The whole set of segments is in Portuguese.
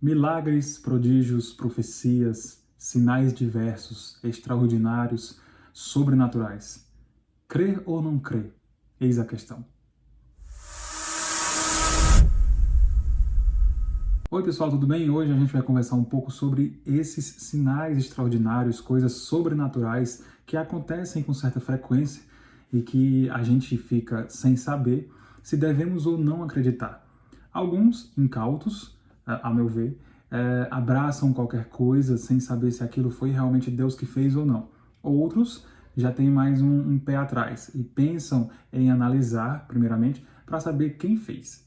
Milagres, prodígios, profecias, sinais diversos, extraordinários, sobrenaturais. Crer ou não crer? Eis a questão. Oi pessoal, tudo bem? Hoje a gente vai conversar um pouco sobre esses sinais extraordinários, coisas sobrenaturais que acontecem com certa frequência e que a gente fica sem saber se devemos ou não acreditar. Alguns, incautos, a meu ver, abraçam qualquer coisa sem saber se aquilo foi realmente Deus que fez ou não. Outros já têm mais um pé atrás e pensam em analisar, primeiramente, para saber quem fez.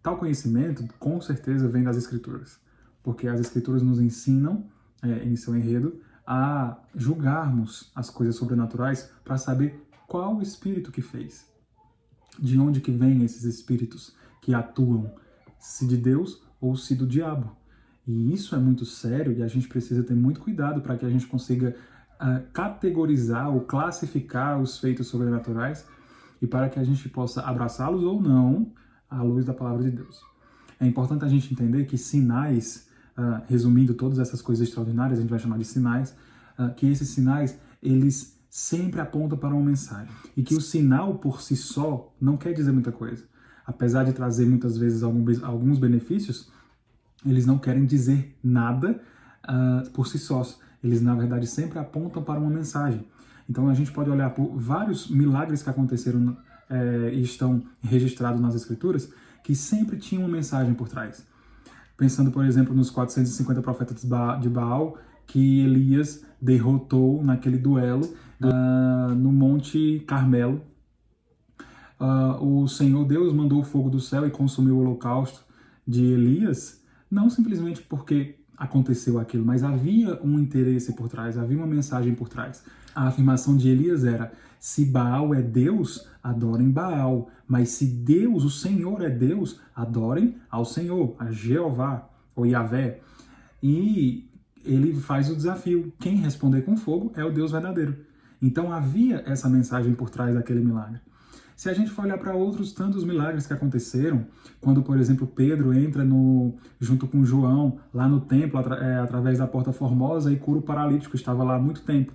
Tal conhecimento, com certeza, vem das Escrituras, porque as Escrituras nos ensinam, em seu enredo, a julgarmos as coisas sobrenaturais para saber qual o Espírito que fez, de onde que vêm esses Espíritos que atuam, se de Deus ou se do diabo. E isso é muito sério e a gente precisa ter muito cuidado para que a gente consiga categorizar ou classificar os feitos sobrenaturais e para que a gente possa abraçá-los ou não à luz da palavra de Deus. É importante a gente entender que sinais, resumindo todas essas coisas extraordinárias, a gente vai chamar de sinais, que esses sinais, eles sempre apontam para uma mensagem. E que o sinal por si só não quer dizer muita coisa. Apesar de trazer muitas vezes alguns benefícios, eles não querem dizer nada por si sós. Eles, na verdade, sempre apontam para uma mensagem. Então a gente pode olhar por vários milagres que aconteceram e estão registrados nas Escrituras, que sempre tinham uma mensagem por trás. Pensando, por exemplo, nos 450 profetas de Baal, que Elias derrotou naquele duelo no Monte Carmelo. O Senhor Deus mandou o fogo do céu e consumiu o holocausto de Elias, não simplesmente porque aconteceu aquilo, mas havia um interesse por trás, havia uma mensagem por trás. A afirmação de Elias era: se Baal é Deus, adorem Baal, mas se Deus, o Senhor, é Deus, adorem ao Senhor, a Jeová, ou Yahvé. E ele faz o desafio: quem responder com fogo é o Deus verdadeiro. Então havia essa mensagem por trás daquele milagre. Se a gente for olhar para outros tantos milagres que aconteceram, quando, por exemplo, Pedro entra junto com João lá no templo, através da Porta Formosa, e cura o paralítico, estava lá há muito tempo.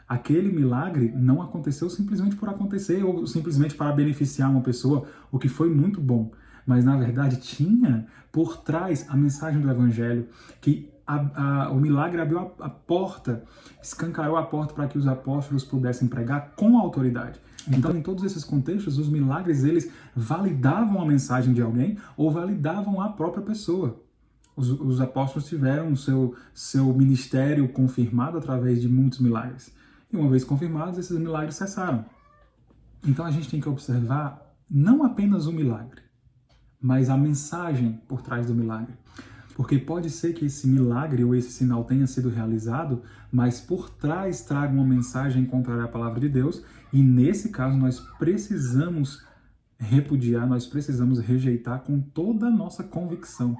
Aquele milagre não aconteceu simplesmente por acontecer ou simplesmente para beneficiar uma pessoa, o que foi muito bom. Mas, na verdade, tinha por trás a mensagem do Evangelho, que o milagre abriu a porta, escancarou a porta para que os apóstolos pudessem pregar com autoridade. Então, em todos esses contextos, os milagres, eles validavam a mensagem de alguém ou validavam a própria pessoa. Os apóstolos tiveram o seu ministério confirmado através de muitos milagres. E uma vez confirmados, esses milagres cessaram. Então, a gente tem que observar não apenas o milagre, mas a mensagem por trás do milagre. Porque pode ser que esse milagre ou esse sinal tenha sido realizado, mas por trás traga uma mensagem contrária à palavra de Deus, e nesse caso nós precisamos repudiar, nós precisamos rejeitar com toda a nossa convicção.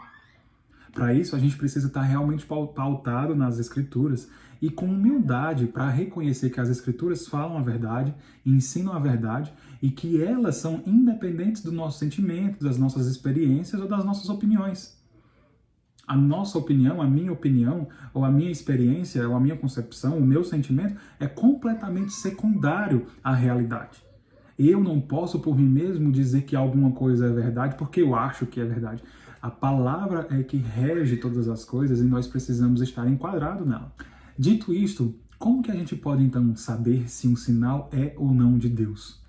Para isso, a gente precisa estar realmente pautado nas Escrituras e com humildade para reconhecer que as Escrituras falam a verdade, ensinam a verdade e que elas são independentes do nosso sentimento, das nossas experiências ou das nossas opiniões. A nossa opinião, a minha opinião, ou a minha experiência, ou a minha concepção, o meu sentimento é completamente secundário à realidade. Eu não posso por mim mesmo dizer que alguma coisa é verdade porque eu acho que é verdade. A palavra é que rege todas as coisas e nós precisamos estar enquadrados nela. Dito isto, como que a gente pode então saber se um sinal é ou não de Deus?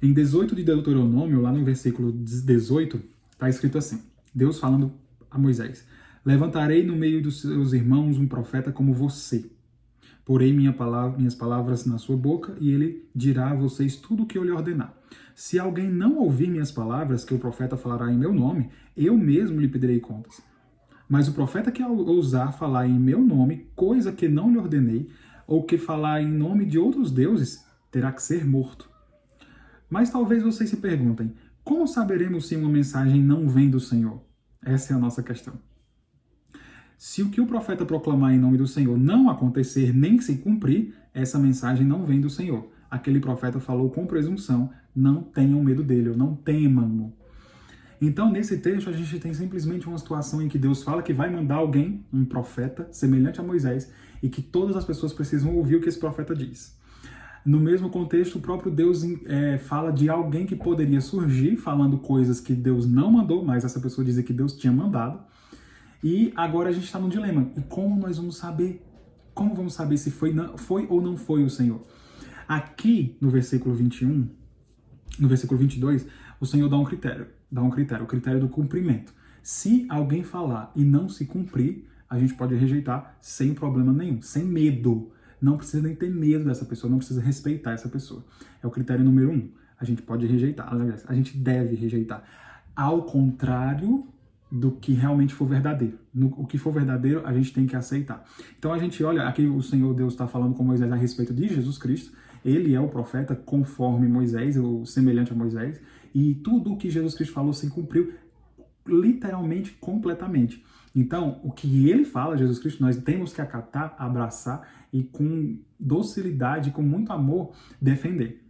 Em 18 de Deuteronômio, lá no versículo 18, está escrito assim, Deus falando a Moisés: levantarei no meio dos seus irmãos um profeta como você. Porei minhas palavras na sua boca e ele dirá a vocês tudo o que eu lhe ordenar. Se alguém não ouvir minhas palavras, que o profeta falará em meu nome, eu mesmo lhe pedirei contas. Mas o profeta que ousar falar em meu nome, coisa que não lhe ordenei, ou que falar em nome de outros deuses, terá que ser morto. Mas talvez vocês se perguntem, como saberemos se uma mensagem não vem do Senhor? Essa é a nossa questão. Se o que o profeta proclamar em nome do Senhor não acontecer nem se cumprir, essa mensagem não vem do Senhor. Aquele profeta falou com presunção, não tenham medo dele, ou não temam-no. Então, nesse texto, a gente tem simplesmente uma situação em que Deus fala que vai mandar alguém, um profeta, semelhante a Moisés, e que todas as pessoas precisam ouvir o que esse profeta diz. No mesmo contexto, o próprio Deus fala de alguém que poderia surgir, falando coisas que Deus não mandou, mas essa pessoa dizia que Deus tinha mandado. E agora a gente está num dilema. E como nós vamos saber? Como vamos saber se foi ou não foi o Senhor? Aqui, no versículo 21, no versículo 22, o Senhor dá um critério, o critério do cumprimento. Se alguém falar e não se cumprir, a gente pode rejeitar sem problema nenhum, sem medo. Não precisa nem ter medo dessa pessoa, não precisa respeitar essa pessoa. É o critério número 1. A gente pode rejeitar, aliás, a gente deve rejeitar. Ao contrário do que realmente for verdadeiro. O que for verdadeiro, a gente tem que aceitar. Então a gente olha, aqui o Senhor Deus está falando com Moisés a respeito de Jesus Cristo. Ele é o profeta conforme Moisés, ou semelhante a Moisés, e tudo o que Jesus Cristo falou se cumpriu literalmente, completamente. Então, o que ele fala, Jesus Cristo, nós temos que acatar, abraçar e com docilidade, com muito amor, defender.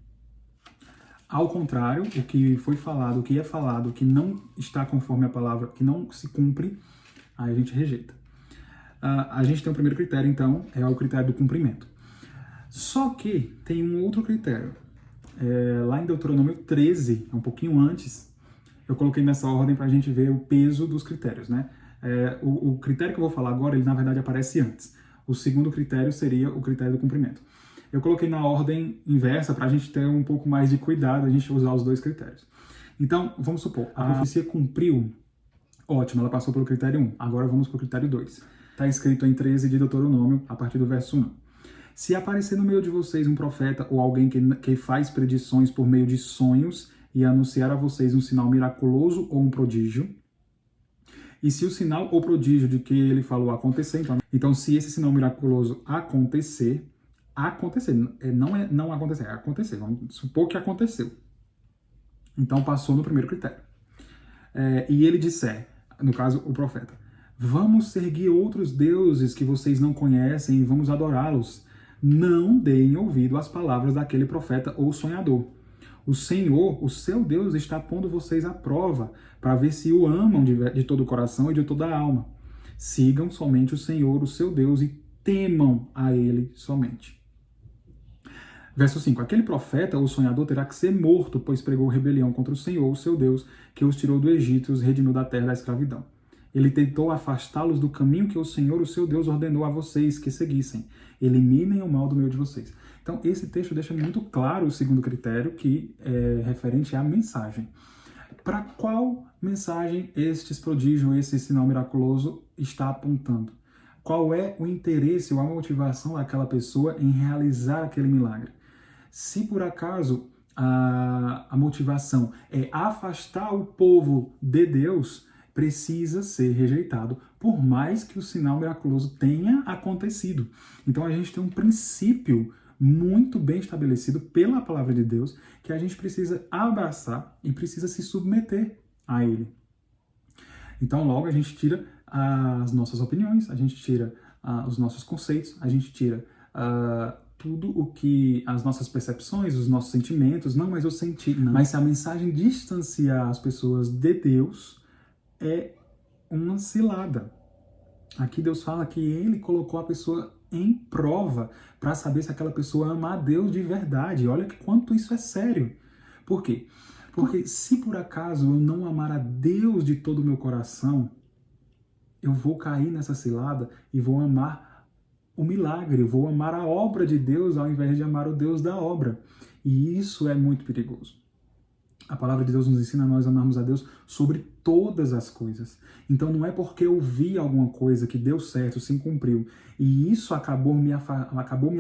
Ao contrário, o que foi falado, o que é falado, que não está conforme a palavra, que não se cumpre, aí a gente rejeita. A gente tem o primeiro critério, então, é o critério do cumprimento. Só que tem um outro critério. Lá em Deuteronômio 13, um pouquinho antes, eu coloquei nessa ordem para a gente ver o peso dos critérios, né? O critério que eu vou falar agora, ele na verdade aparece antes. O segundo critério seria o critério do cumprimento. Eu coloquei na ordem inversa para a gente ter um pouco mais de cuidado, a gente usar os dois critérios. Então, vamos supor, a profecia cumpriu, ótimo, ela passou pelo critério 1, agora vamos para o critério 2. Está escrito em 13 de Deuteronômio, a partir do verso 1. Se aparecer no meio de vocês um profeta ou alguém que faz predições por meio de sonhos e anunciar a vocês um sinal miraculoso ou um prodígio, e se o sinal ou prodígio de que ele falou acontecer, então se esse sinal miraculoso acontecer, não acontecer, vamos supor que aconteceu. Então passou no primeiro critério. E ele disser, no caso o profeta, vamos seguir outros deuses que vocês não conhecem e vamos adorá-los. Não deem ouvido às palavras daquele profeta ou sonhador. O Senhor, o seu Deus, está pondo vocês à prova para ver se o amam de todo o coração e de toda a alma. Sigam somente o Senhor, o seu Deus, e temam a Ele somente. Verso 5. Aquele profeta ou sonhador terá que ser morto, pois pregou rebelião contra o Senhor, o seu Deus, que os tirou do Egito e os redimiu da terra da escravidão. Ele tentou afastá-los do caminho que o Senhor, o seu Deus, ordenou a vocês que seguissem. Eliminem o mal do meio de vocês. Então, esse texto deixa muito claro o segundo critério, que é referente à mensagem. Para qual mensagem estes prodígios, esse sinal miraculoso está apontando? Qual é o interesse ou a motivação daquela pessoa em realizar aquele milagre? Se por acaso a motivação é afastar o povo de Deus, precisa ser rejeitado, por mais que o sinal miraculoso tenha acontecido. Então a gente tem um princípio muito bem estabelecido pela palavra de Deus, que a gente precisa abraçar e precisa se submeter a ele. Então logo a gente tira as nossas opiniões, a gente tira os nossos conceitos, a gente tira tudo o que, as nossas percepções, os nossos sentimentos, não, mas eu senti, não. Mas se a mensagem distanciar as pessoas de Deus, é uma cilada. Aqui Deus fala que ele colocou a pessoa em prova para saber se aquela pessoa ama a Deus de verdade. Olha que quanto isso é sério. Por quê? Porque se por acaso eu não amar a Deus de todo o meu coração, eu vou cair nessa cilada e vou amar o milagre, vou amar a obra de Deus ao invés de amar o Deus da obra. E isso é muito perigoso. A palavra de Deus nos ensina a nós amarmos a Deus sobre todas as coisas. Então não é porque eu vi alguma coisa que deu certo, se cumpriu, e isso acabou me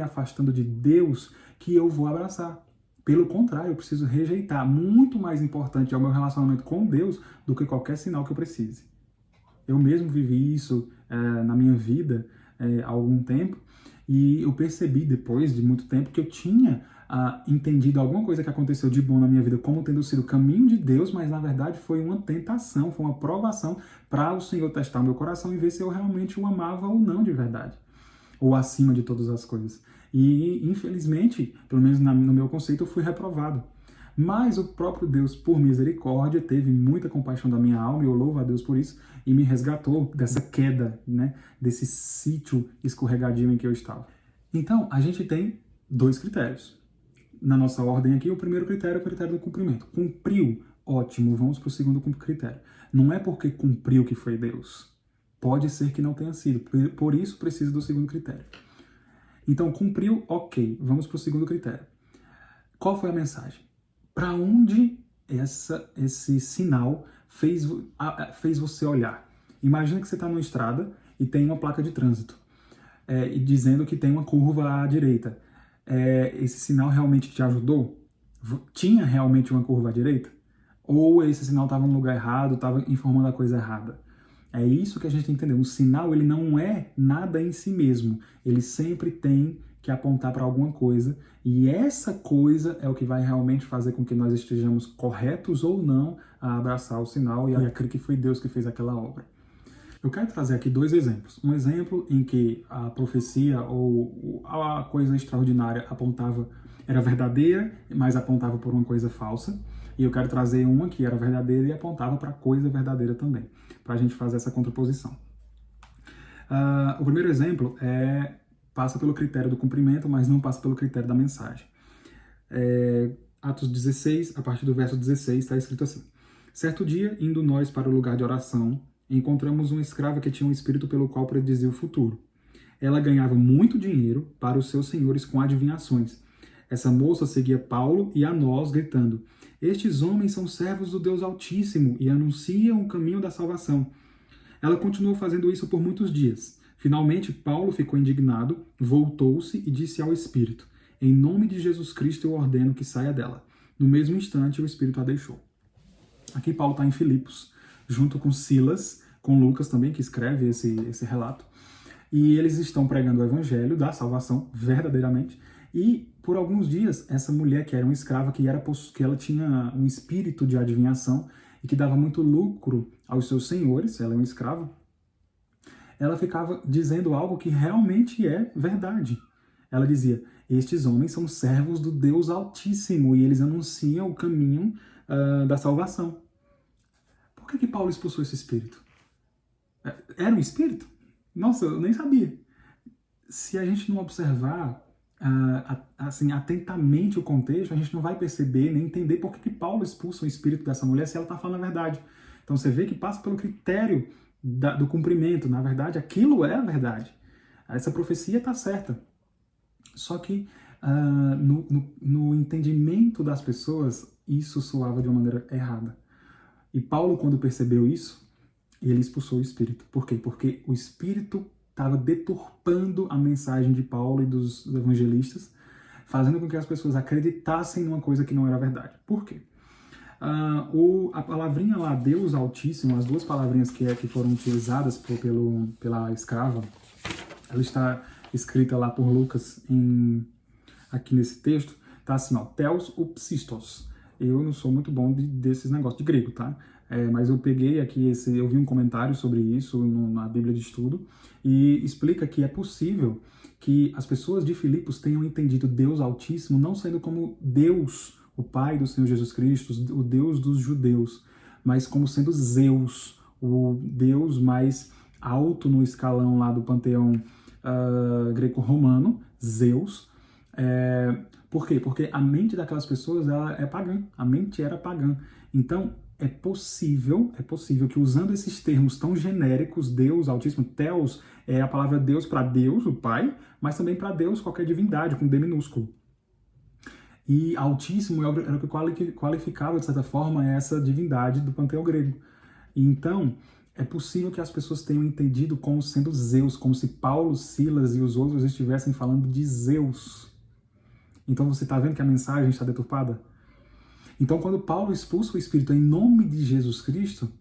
afastando de Deus, que eu vou abraçar. Pelo contrário, eu preciso rejeitar. Muito mais importante é o meu relacionamento com Deus do que qualquer sinal que eu precise. Eu mesmo vivi isso na minha vida há algum tempo, e eu percebi depois de muito tempo que eu tinha entendido alguma coisa que aconteceu de bom na minha vida como tendo sido o caminho de Deus, mas na verdade foi uma tentação, foi uma provação para o Senhor testar o meu coração e ver se eu realmente o amava ou não de verdade, ou acima de todas as coisas. E infelizmente, pelo menos no meu conceito, eu fui reprovado. Mas o próprio Deus, por misericórdia, teve muita compaixão da minha alma, e eu louvo a Deus por isso, e me resgatou dessa queda, né, desse sítio escorregadio em que eu estava. Então, a gente tem dois critérios. Na nossa ordem aqui, o primeiro critério é o critério do cumprimento. Cumpriu, ótimo, vamos para o segundo critério. Não é porque cumpriu que foi Deus. Pode ser que não tenha sido, por isso precisa do segundo critério. Então, cumpriu, ok, vamos para o segundo critério. Qual foi a mensagem? Para onde esse sinal fez você olhar? Imagina que você está numa estrada e tem uma placa de trânsito e dizendo que tem uma curva à direita. Esse sinal realmente te ajudou? Tinha realmente uma curva à direita? Ou esse sinal estava no lugar errado, estava informando a coisa errada? É isso que a gente tem que entender. Um sinal, ele não é nada em si mesmo. Ele sempre tem que apontar para alguma coisa, e essa coisa é o que vai realmente fazer com que nós estejamos corretos ou não a abraçar o sinal e a crer que foi Deus que fez aquela obra. Eu quero trazer aqui dois exemplos. Um exemplo em que a profecia ou a coisa extraordinária era verdadeira, mas apontava por uma coisa falsa. E eu quero trazer uma que era verdadeira e apontava para coisa verdadeira também, para a gente fazer essa contraposição. O primeiro exemplo passa pelo critério do cumprimento, mas não passa pelo critério da mensagem. Atos 16, a partir do verso 16, está escrito assim: certo dia, indo nós para o lugar de oração, encontramos uma escrava que tinha um espírito pelo qual predizia o futuro. Ela ganhava muito dinheiro para os seus senhores com adivinhações. Essa moça seguia Paulo e a nós, gritando: estes homens são servos do Deus Altíssimo e anunciam o caminho da salvação. Ela continuou fazendo isso por muitos dias. Finalmente, Paulo ficou indignado, voltou-se e disse ao espírito: em nome de Jesus Cristo eu ordeno que saia dela. No mesmo instante, o espírito a deixou. Aqui Paulo está em Filipos, junto com Silas, com Lucas também, que escreve esse relato. E eles estão pregando o evangelho da salvação, verdadeiramente. E, por alguns dias, essa mulher, que era uma escrava, que ela tinha um espírito de adivinhação e que dava muito lucro aos seus senhores, ela é uma escrava, ela ficava dizendo algo que realmente é verdade. Ela dizia: estes homens são servos do Deus Altíssimo e eles anunciam o caminho da salvação. Por que Paulo expulsou esse espírito? Era um espírito? Nossa, eu nem sabia. Se a gente não observar assim, atentamente o contexto, a gente não vai perceber nem entender por que Paulo expulsa o espírito dessa mulher se ela está falando a verdade. Então você vê que passa pelo critério do cumprimento. Na verdade, aquilo é a verdade. Essa profecia está certa. Só que no entendimento das pessoas, isso soava de uma maneira errada. E Paulo, quando percebeu isso, ele expulsou o espírito. Por quê? Porque o espírito estava deturpando a mensagem de Paulo e dos evangelistas, fazendo com que as pessoas acreditassem numa coisa que não era verdade. Por quê? A palavrinha lá, Deus Altíssimo, as duas palavrinhas que foram utilizadas pela escrava, ela está escrita lá por Lucas aqui nesse texto, tá assim, ó, Theos upsistos. Eu não sou muito bom desses negócios de grego, tá? Mas eu peguei aqui eu vi um comentário sobre isso na Bíblia de Estudo, e explica que é possível que as pessoas de Filipos tenham entendido Deus Altíssimo não sendo como Deus, o Pai do Senhor Jesus Cristo, o Deus dos judeus, mas como sendo Zeus, o Deus mais alto no escalão lá do panteão greco-romano, Zeus. Por quê? Porque a mente daquelas pessoas ela é pagã, a mente era pagã. Então, é possível que usando esses termos tão genéricos, Deus, Altíssimo, Theos, é a palavra Deus para Deus, o Pai, mas também para Deus, qualquer divindade, com D minúsculo. E Altíssimo era o que qualificava, de certa forma, essa divindade do panteão grego. E então, é possível que as pessoas tenham entendido como sendo Zeus, como se Paulo, Silas e os outros estivessem falando de Zeus. Então você está vendo que a mensagem está deturpada? Então, quando Paulo expulsa o espírito em nome de Jesus Cristo,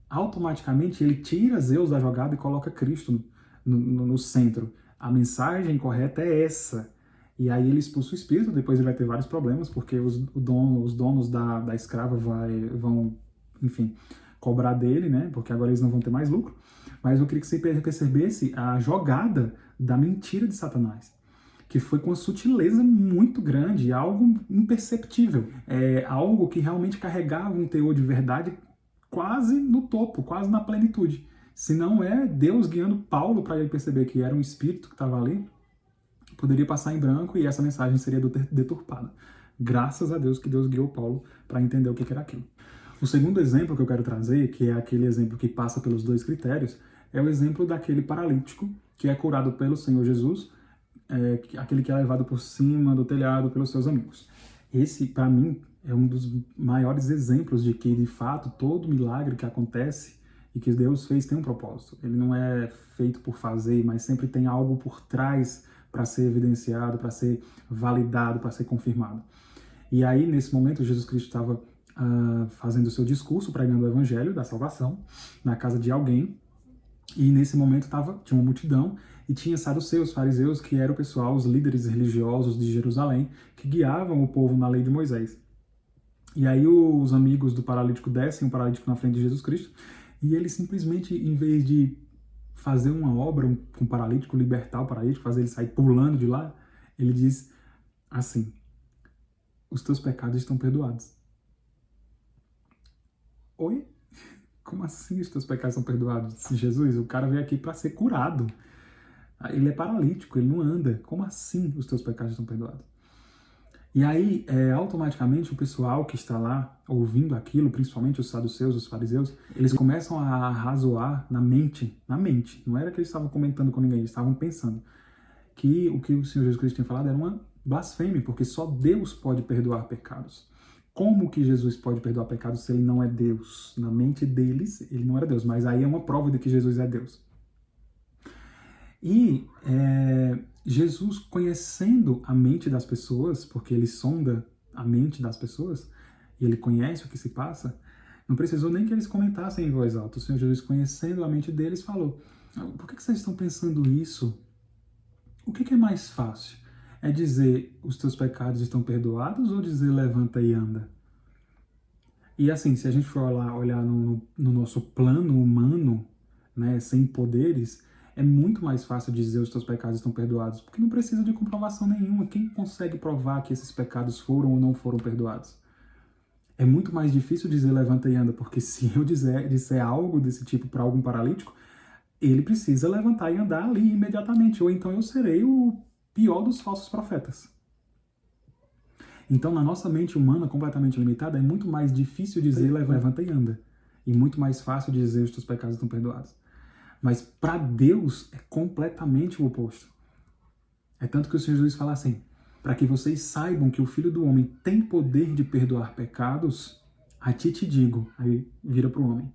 automaticamente ele tira Zeus da jogada e coloca Cristo no centro. A mensagem correta é essa. E aí ele expulsa o espírito, depois ele vai ter vários problemas, porque os donos da escrava vão, enfim, cobrar dele, né? Porque agora eles não vão ter mais lucro. Mas eu queria que você percebesse a jogada da mentira de Satanás. que foi com uma sutileza muito grande, algo imperceptível, algo que realmente carregava um teor de verdade quase no topo, quase na plenitude. Se não é Deus guiando Paulo para ele perceber que era um espírito que estava ali, poderia passar em branco e essa mensagem seria deturpada. Graças a Deus que Deus guiou Paulo para entender o que era aquilo. O segundo exemplo que eu quero trazer, que é aquele exemplo que passa pelos dois critérios, é o exemplo daquele paralítico que é curado pelo Senhor Jesus, aquele que é levado por cima do telhado pelos seus amigos. Esse, para mim, é um dos maiores exemplos de que, de fato, todo milagre que acontece e que Deus fez tem um propósito. Ele não é feito por fazer, mas sempre tem algo por trás para ser evidenciado, para ser validado, para ser confirmado. E aí, nesse momento, Jesus Cristo estava fazendo o seu discurso, pregando o evangelho da salvação, na casa de alguém, e nesse momento tinha uma multidão, e tinha saduceus, fariseus, que eram o pessoal, os líderes religiosos de Jerusalém, que guiavam o povo na lei de Moisés. E aí os amigos do paralítico descem o paralítico na frente de Jesus Cristo, e ele simplesmente, em vez de fazer uma obra com o paralítico, libertar o paralítico, fazer ele sair pulando de lá, ele diz assim: os teus pecados estão perdoados. Oi? Como assim os teus pecados são perdoados? Jesus, o cara veio aqui para ser curado. Ele é paralítico, ele não anda. Como assim os teus pecados estão perdoados? E aí, automaticamente, o pessoal que está lá ouvindo aquilo, principalmente os saduceus, os fariseus, eles começam a razoar na mente. Não era que eles estavam comentando com ninguém, eles estavam pensando que o Senhor Jesus Cristo tinha falado era uma blasfêmia, porque só Deus pode perdoar pecados. Como que Jesus pode perdoar pecados se ele não é Deus? Na mente deles, ele não era Deus, mas aí é uma prova de que Jesus é Deus. E Jesus, conhecendo a mente das pessoas, porque ele sonda a mente das pessoas, e ele conhece o que se passa, não precisou nem que eles comentassem em voz alta. O Senhor Jesus, conhecendo a mente deles, falou: por que vocês estão pensando isso? O que é mais fácil? É dizer os teus pecados estão perdoados ou dizer levanta e anda? E assim, se a gente for olhar no nosso plano humano, né, sem poderes, é muito mais fácil dizer os teus pecados estão perdoados, porque não precisa de comprovação nenhuma. Quem consegue provar que esses pecados foram ou não foram perdoados? É muito mais difícil dizer levanta e anda, porque se eu disser algo desse tipo para algum paralítico, ele precisa levantar e andar ali imediatamente, ou então eu serei o pior dos falsos profetas. Então, na nossa mente humana completamente limitada, é muito mais difícil dizer levanta e anda, e muito mais fácil dizer os teus pecados estão perdoados. Mas para Deus é completamente o oposto. É tanto que o Senhor Jesus fala assim: para que vocês saibam que o Filho do Homem tem poder de perdoar pecados, a ti te digo. Aí vira para o homem: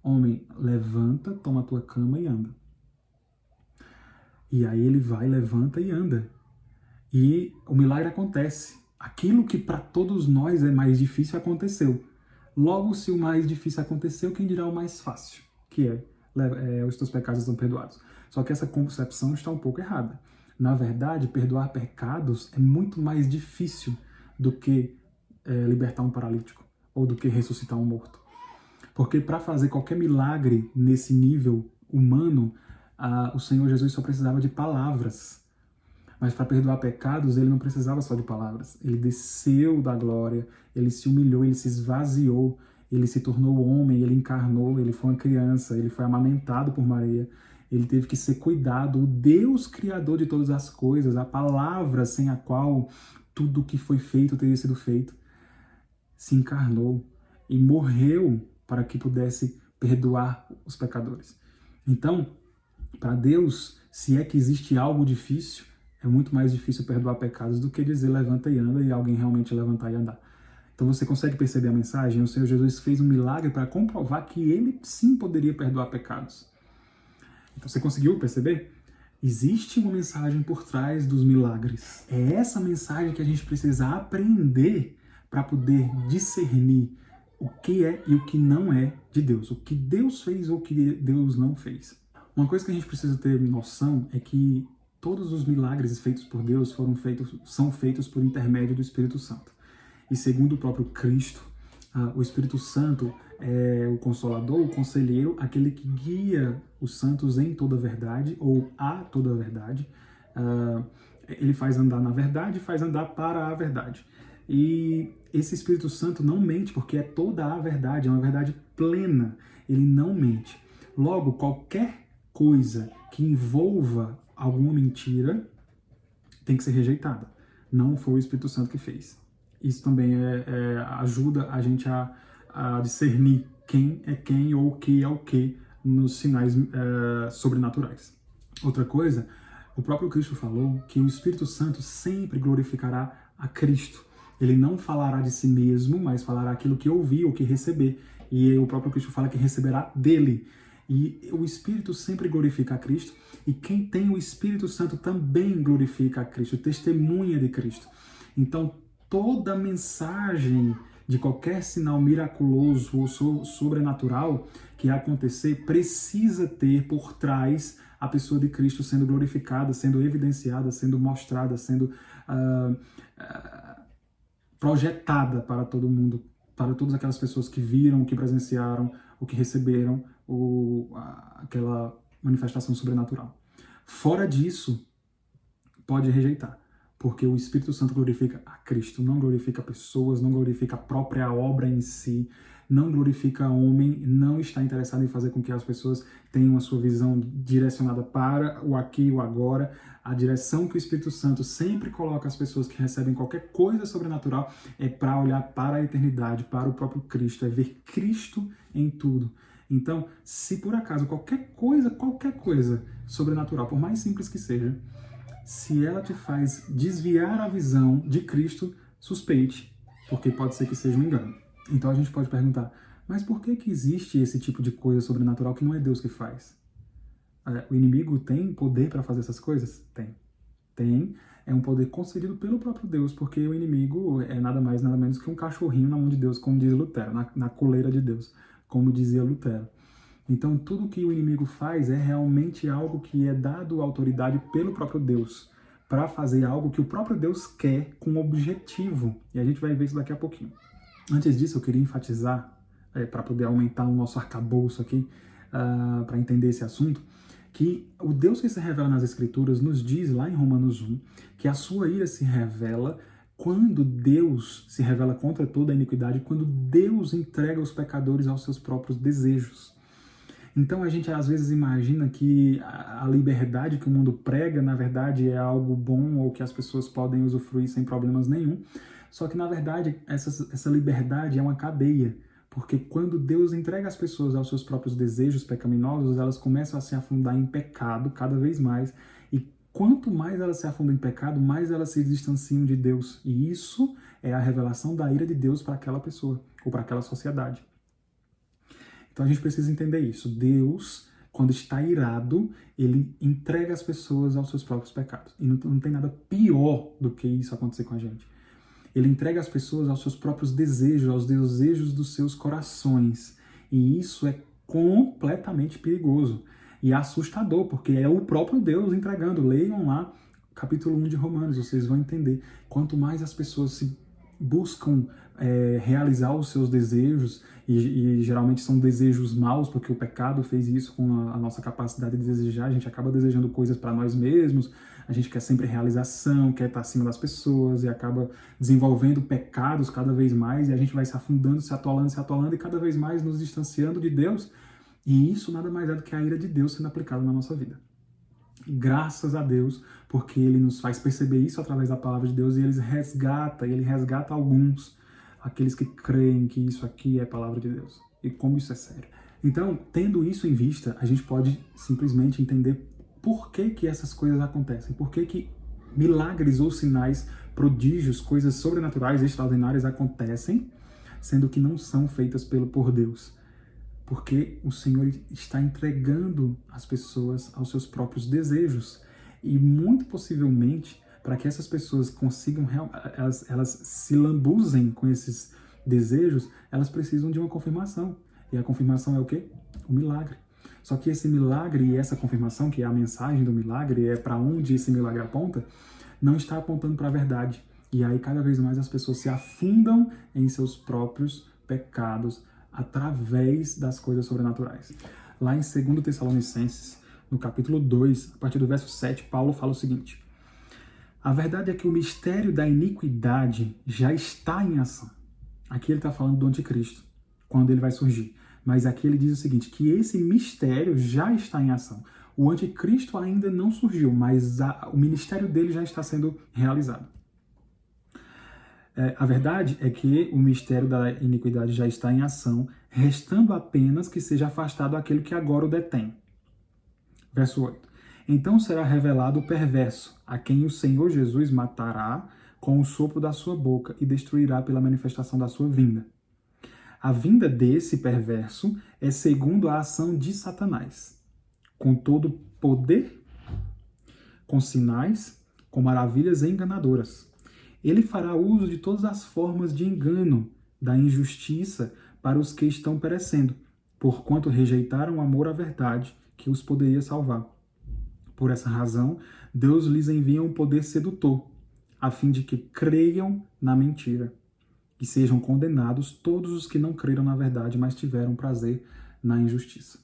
homem, levanta, toma a tua cama e anda. E aí ele vai, levanta e anda. E o milagre acontece. Aquilo que para todos nós é mais difícil aconteceu. Logo, se o mais difícil aconteceu, quem dirá o mais fácil? Que os teus pecados estão perdoados. Só que essa concepção está um pouco errada. Na verdade, perdoar pecados é muito mais difícil do que libertar um paralítico ou do que ressuscitar um morto. Porque para fazer qualquer milagre nesse nível humano, o Senhor Jesus só precisava de palavras. Mas para perdoar pecados, ele não precisava só de palavras. Ele desceu da glória, ele se humilhou, ele se esvaziou, ele se tornou homem, ele encarnou, ele foi uma criança, ele foi amamentado por Maria, ele teve que ser cuidado. O Deus criador de todas as coisas, a palavra sem a qual tudo que foi feito teria sido feito, se encarnou e morreu para que pudesse perdoar os pecadores. Então, para Deus, se é que existe algo difícil, é muito mais difícil perdoar pecados do que dizer levanta e anda e alguém realmente levantar e andar. Então você consegue perceber a mensagem? O Senhor Jesus fez um milagre para comprovar que ele sim poderia perdoar pecados. Então você conseguiu perceber? Existe uma mensagem por trás dos milagres. É essa mensagem que a gente precisa aprender para poder discernir o que é e o que não é de Deus. O que Deus fez ou o que Deus não fez. Uma coisa que a gente precisa ter noção é que todos os milagres feitos por Deus são feitos por intermédio do Espírito Santo. E segundo o próprio Cristo, o Espírito Santo é o Consolador, o Conselheiro, aquele que guia os santos em toda a verdade, ou a toda a verdade. Ele faz andar na verdade, faz andar para a verdade. E esse Espírito Santo não mente, porque é toda a verdade, é uma verdade plena. Ele não mente. Logo, qualquer coisa que envolva alguma mentira tem que ser rejeitada. Não foi o Espírito Santo que fez. Isso também ajuda a gente a discernir quem é quem ou o que é o que nos sinais sobrenaturais. Outra coisa, o próprio Cristo falou que o Espírito Santo sempre glorificará a Cristo. Ele não falará de si mesmo, mas falará aquilo que ouvir ou que receber. E o próprio Cristo fala que receberá dele. E o Espírito sempre glorifica a Cristo, e quem tem o Espírito Santo também glorifica a Cristo, testemunha de Cristo. Então, toda mensagem de qualquer sinal miraculoso ou sobrenatural que acontecer precisa ter por trás a pessoa de Cristo sendo glorificada, sendo evidenciada, sendo mostrada, sendo projetada para todo mundo, para todas aquelas pessoas que viram, que presenciaram, o que receberam aquela manifestação sobrenatural. Fora disso, pode rejeitar, porque o Espírito Santo glorifica a Cristo, não glorifica pessoas, não glorifica a própria obra em si, não glorifica homem, não está interessado em fazer com que as pessoas tenham a sua visão direcionada para o aqui e o agora. A direção que o Espírito Santo sempre coloca as pessoas que recebem qualquer coisa sobrenatural é para olhar para a eternidade, para o próprio Cristo, é ver Cristo em tudo. Então, se por acaso qualquer coisa sobrenatural, por mais simples que seja, se ela te faz desviar a visão de Cristo, suspeite, porque pode ser que seja um engano. Então a gente pode perguntar, mas por que existe esse tipo de coisa sobrenatural que não é Deus que faz? O inimigo tem poder para fazer essas coisas? Tem. É um poder concedido pelo próprio Deus, porque o inimigo é nada mais, nada menos que um cachorrinho na mão de Deus, como diz Lutero, na coleira de Deus, como dizia Lutero. Então, tudo que o inimigo faz é realmente algo que é dado autoridade pelo próprio Deus, para fazer algo que o próprio Deus quer com objetivo. E a gente vai ver isso daqui a pouquinho. Antes disso, eu queria enfatizar, para poder aumentar o nosso arcabouço aqui, para entender esse assunto, que o Deus que se revela nas Escrituras nos diz, lá em Romanos 1, que a sua ira se revela quando Deus se revela contra toda a iniquidade, quando Deus entrega os pecadores aos seus próprios desejos. Então a gente às vezes imagina que a liberdade que o mundo prega, na verdade, é algo bom ou que as pessoas podem usufruir sem problemas nenhum. Só que, na verdade, essa liberdade é uma cadeia, porque quando Deus entrega as pessoas aos seus próprios desejos pecaminosos, elas começam a se afundar em pecado cada vez mais, e quanto mais elas se afundam em pecado, mais elas se distanciam de Deus, e isso é a revelação da ira de Deus para aquela pessoa, ou para aquela sociedade. Então a gente precisa entender isso. Deus, quando está irado, ele entrega as pessoas aos seus próprios pecados, e não tem nada pior do que isso acontecer com a gente. Ele entrega as pessoas aos seus próprios desejos, aos desejos dos seus corações. E isso é completamente perigoso e assustador, porque é o próprio Deus entregando. Leiam lá capítulo 1 de Romanos, vocês vão entender. Quanto mais as pessoas se buscam realizar os seus desejos, e geralmente são desejos maus, porque o pecado fez isso com a nossa capacidade de desejar, a gente acaba desejando coisas para nós mesmos, a gente quer sempre realização, quer estar acima das pessoas, e acaba desenvolvendo pecados cada vez mais, e a gente vai se afundando, se atolando, e cada vez mais nos distanciando de Deus, e isso nada mais é do que a ira de Deus sendo aplicada na nossa vida. E graças a Deus, porque Ele nos faz perceber isso através da palavra de Deus, e Ele resgata alguns, aqueles que creem que isso aqui é a palavra de Deus, e como isso é sério. Então, tendo isso em vista, a gente pode simplesmente entender por que essas coisas acontecem, por que milagres ou sinais, prodígios, coisas sobrenaturais, extraordinárias acontecem, sendo que não são feitas por Deus. Porque o Senhor está entregando as pessoas aos seus próprios desejos. E muito possivelmente, para que essas pessoas consigam, elas se lambuzem com esses desejos, elas precisam de uma confirmação. E a confirmação é o quê? O milagre. Só que esse milagre e essa confirmação, que é a mensagem do milagre, é para onde esse milagre aponta, não está apontando para a verdade. E aí cada vez mais as pessoas se afundam em seus próprios pecados através das coisas sobrenaturais. Lá em 2 Tessalonicenses, no capítulo 2, a partir do verso 7, Paulo fala o seguinte: A verdade é que o mistério da iniquidade já está em ação. Aqui ele está falando do anticristo, quando ele vai surgir. Mas aqui ele diz o seguinte, que esse mistério já está em ação. O anticristo ainda não surgiu, mas o ministério dele já está sendo realizado. A verdade é que o mistério da iniquidade já está em ação, restando apenas que seja afastado aquele que agora o detém. Verso 8. Então será revelado o perverso, a quem o Senhor Jesus matará com o sopro da sua boca e destruirá pela manifestação da sua vinda. A vinda desse perverso é segundo a ação de Satanás, com todo poder, com sinais, com maravilhas enganadoras. Ele fará uso de todas as formas de engano, da injustiça para os que estão perecendo, porquanto rejeitaram o amor à verdade que os poderia salvar. Por essa razão, Deus lhes envia um poder sedutor, a fim de que creiam na mentira e sejam condenados todos os que não creram na verdade, mas tiveram prazer na injustiça.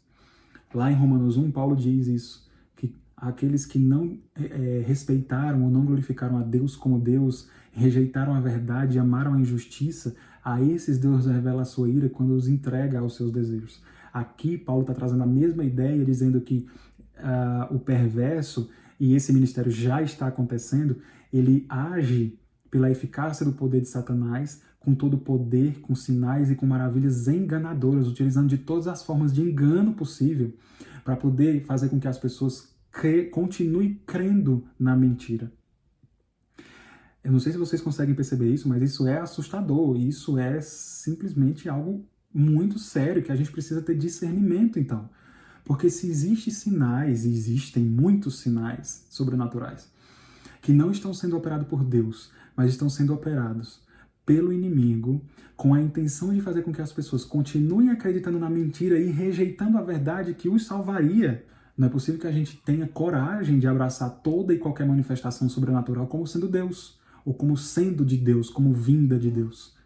Lá em Romanos 1, Paulo diz isso, que aqueles que não respeitaram ou não glorificaram a Deus como Deus, rejeitaram a verdade e amaram a injustiça, a esses Deus revela a sua ira quando os entrega aos seus desejos. Aqui, Paulo está trazendo a mesma ideia, dizendo que o perverso, e esse ministério já está acontecendo, ele age pela eficácia do poder de Satanás, com todo o poder, com sinais e com maravilhas enganadoras, utilizando de todas as formas de engano possível para poder fazer com que as pessoas continuem crendo na mentira. Eu não sei se vocês conseguem perceber isso, mas isso é assustador, isso é simplesmente algo muito sério, que a gente precisa ter discernimento, então. Porque se existem sinais, e existem muitos sinais sobrenaturais, que não estão sendo operados por Deus, mas estão sendo operados pelo inimigo, com a intenção de fazer com que as pessoas continuem acreditando na mentira e rejeitando a verdade que os salvaria. Não é possível que a gente tenha coragem de abraçar toda e qualquer manifestação sobrenatural como sendo Deus, ou como sendo de Deus, como vinda de Deus.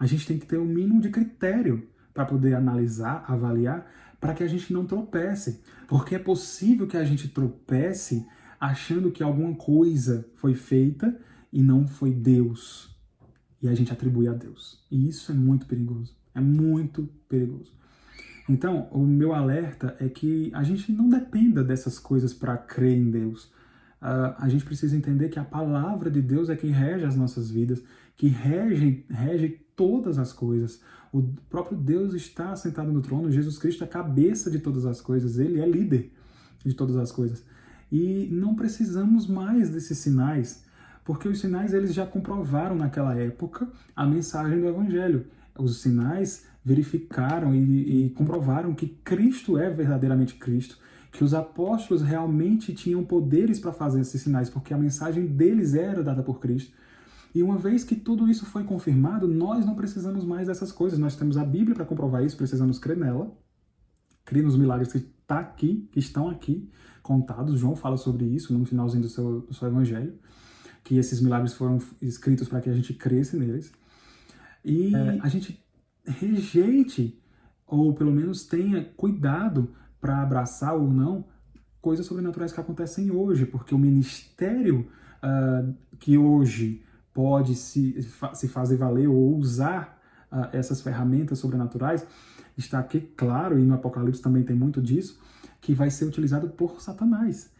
A gente tem que ter um mínimo de critério para poder analisar, avaliar, para que a gente não tropece. Porque é possível que a gente tropece achando que alguma coisa foi feita e não foi Deus. E a gente atribui a Deus. E isso é muito perigoso. É muito perigoso. Então, o meu alerta é que a gente não dependa dessas coisas para crer em Deus. A gente precisa entender que a palavra de Deus é quem rege as nossas vidas, que rege todas as coisas. O próprio Deus está sentado no trono, Jesus Cristo é a cabeça de todas as coisas, ele é líder de todas as coisas. E não precisamos mais desses sinais, porque os sinais eles já comprovaram naquela época a mensagem do Evangelho. Os sinais verificaram e comprovaram que Cristo é verdadeiramente Cristo, que os apóstolos realmente tinham poderes para fazer esses sinais, porque a mensagem deles era dada por Cristo. E uma vez que tudo isso foi confirmado, nós não precisamos mais dessas coisas. Nós temos a Bíblia para comprovar isso, precisamos crer nela, crer nos milagres que estão aqui contados. João fala sobre isso no finalzinho do seu evangelho, que esses milagres foram escritos para que a gente cresça neles. E a gente rejeite, ou pelo menos tenha cuidado para abraçar ou não coisas sobrenaturais que acontecem hoje, porque o ministério que hoje pode se fazer valer ou usar essas ferramentas sobrenaturais, está aqui claro, e no Apocalipse também tem muito disso, que vai ser utilizado por Satanás.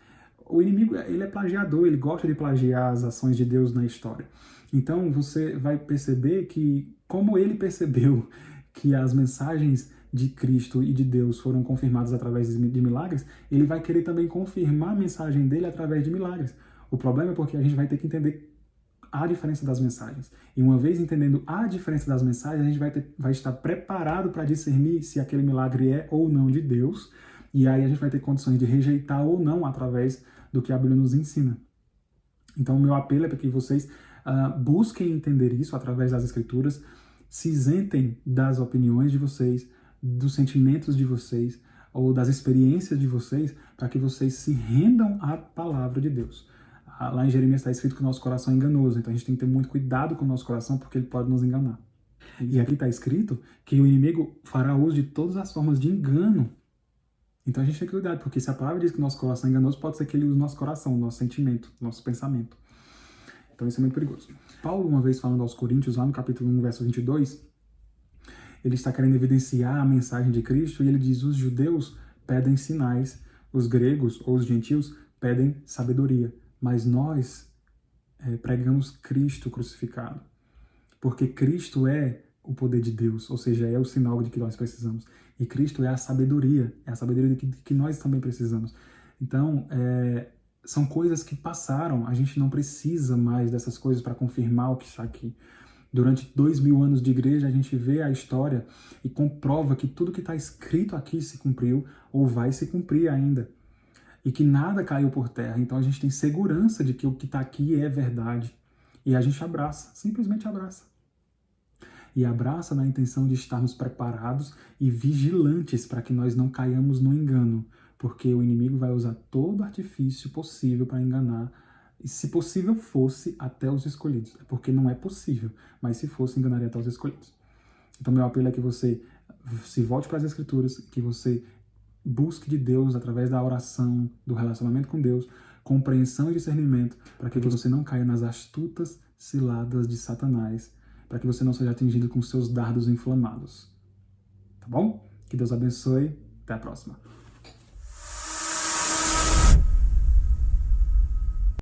O inimigo, ele é plagiador, ele gosta de plagiar as ações de Deus na história. Então você vai perceber que, como ele percebeu que as mensagens de Cristo e de Deus foram confirmadas através de milagres, ele vai querer também confirmar a mensagem dele através de milagres. O problema é porque a gente vai ter que entender a diferença das mensagens. E uma vez entendendo a diferença das mensagens, a gente vai estar preparado para discernir se aquele milagre é ou não de Deus, e aí a gente vai ter condições de rejeitar ou não através do que a Bíblia nos ensina. Então, o meu apelo é para que vocês busquem entender isso através das Escrituras, se isentem das opiniões de vocês, dos sentimentos de vocês, ou das experiências de vocês, para que vocês se rendam à palavra de Deus. Lá em Jeremias está escrito que o nosso coração é enganoso, então a gente tem que ter muito cuidado com o nosso coração, porque ele pode nos enganar. E aqui está escrito que o inimigo fará uso de todas as formas de engano. Então a gente tem que cuidar, porque se a palavra diz que o nosso coração é enganoso, pode ser que ele use o nosso coração, o nosso sentimento, o nosso pensamento. Então isso é muito perigoso. Paulo, uma vez falando aos Coríntios, lá no capítulo 1, verso 22, ele está querendo evidenciar a mensagem de Cristo e ele diz: os judeus pedem sinais, os gregos ou os gentios pedem sabedoria, mas nós pregamos Cristo crucificado, porque Cristo é o poder de Deus, ou seja, é o sinal de que nós precisamos. E Cristo é a sabedoria de que nós também precisamos. Então, são coisas que passaram, a gente não precisa mais dessas coisas para confirmar o que está aqui. Durante 2000 anos de igreja, a gente vê a história e comprova que tudo que está escrito aqui se cumpriu ou vai se cumprir ainda. E que nada caiu por terra. Então a gente tem segurança de que o que está aqui é verdade. E a gente abraça, simplesmente abraça. E abraça na intenção de estarmos preparados e vigilantes para que nós não caiamos no engano. Porque o inimigo vai usar todo artifício possível para enganar. E se possível fosse, até os escolhidos. É porque não é possível, mas se fosse, enganaria até os escolhidos. Então meu apelo é que você se volte para as Escrituras, que você busque de Deus através da oração, do relacionamento com Deus, compreensão e discernimento, para que você não caia nas astutas ciladas de Satanás, para que você não seja atingido com seus dardos inflamados. Tá bom? Que Deus abençoe. Até a próxima.